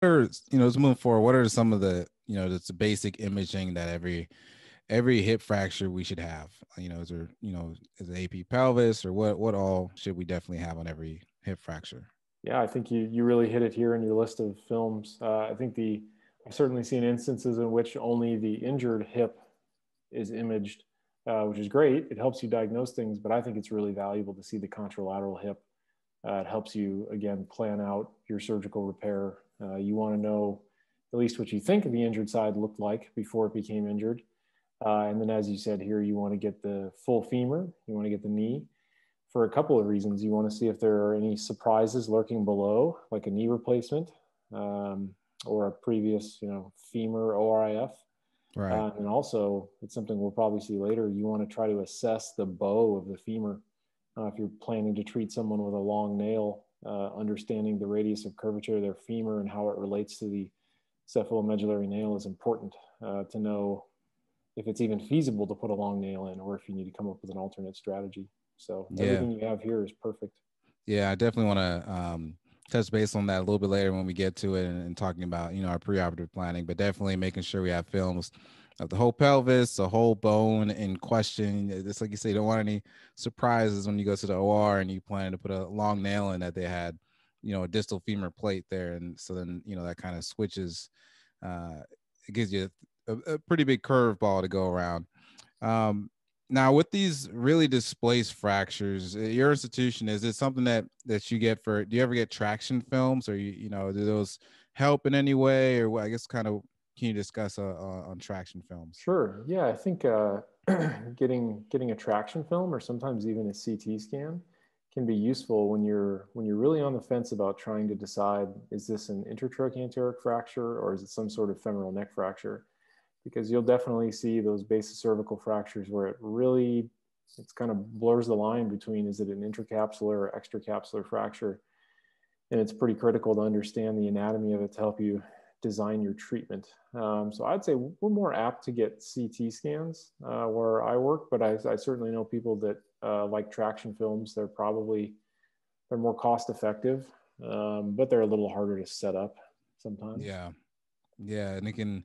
are, just moving forward, what are some of the, just the basic imaging that every hip fracture we should have? Is there, is it AP pelvis, or what all should we definitely have on every hip fracture? Yeah, I think you really hit it here in your list of films. I think I've certainly seen instances in which only the injured hip is imaged, which is great. It helps you diagnose things, but I think it's really valuable to see the contralateral hip. It helps you, again, plan out your surgical repair. You want to know at least what you think the injured side looked like before it became injured. And then, as you said here, you want to get the full femur, you want to get the knee for a couple of reasons. You want to see if there are any surprises lurking below, like a knee replacement or a previous, femur ORIF. Right. And also, it's something we'll probably see later. You want to try to assess the bow of the femur. If you're planning to treat someone with a long nail, understanding the radius of curvature of their femur and how it relates to the cephalomedullary nail is important to know if it's even feasible to put a long nail in, or if you need to come up with an alternate strategy. So Yeah. everything you have here is perfect. Yeah, I definitely want to touch base on that a little bit later when we get to it, and talking about, our preoperative planning, but definitely making sure we have films of the whole pelvis, the whole bone in question. It's like you say, you don't want any surprises when you go to the OR and you plan to put a long nail in that they had, a distal femur plate there. And so then, that kind of switches, uh, it gives you a pretty big curveball to go around. Um, Now, with these really displaced fractures, at your institution, is it something that you get for? Do you ever get traction films, or do those help in any way, or I guess kind of can you discuss on traction films? Sure. Yeah, I think getting a traction film or sometimes even a CT scan can be useful when you're really on the fence about trying to decide, is this an intertrochanteric fracture or is it some sort of femoral neck fracture? Because you'll definitely see those basic cervical fractures where it's kind of blurs the line between, is it an intracapsular or extracapsular fracture? And it's pretty critical to understand the anatomy of it to help you design your treatment. So I'd say we're more apt to get CT scans where I work, but I certainly know people that like traction films. They're more cost effective, but they're a little harder to set up sometimes. Yeah, yeah, and it can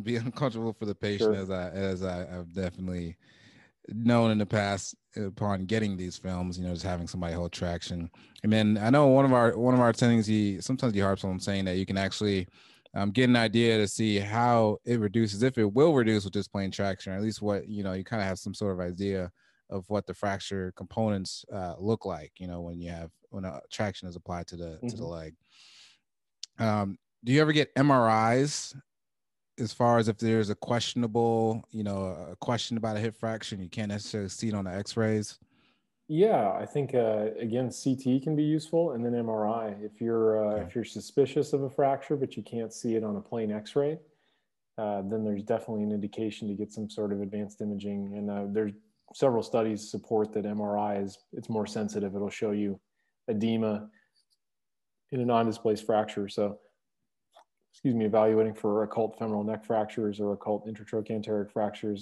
be uncomfortable for the patient, Sure. I've definitely known in the past upon getting these films, just having somebody hold traction. And then I know one of our attendings, he harps on saying that you can actually get an idea to see how it reduces, if it will reduce with just plain traction, or at least what, you kind of have some sort of idea of what the fracture components look like, when a traction is applied to the Mhm. leg. Do you ever get MRIs as far as if there's a questionable, a question about a hip fracture and you can't necessarily see it on the x-rays? Yeah, I think again CT can be useful, and then MRI Okay. if you're suspicious of a fracture but you can't see it on a plain X-ray, then there's definitely an indication to get some sort of advanced imaging. And there's several studies support that MRI it's more sensitive. It'll show you edema in a non-displaced fracture. So, excuse me, evaluating for occult femoral neck fractures or occult intertrochanteric fractures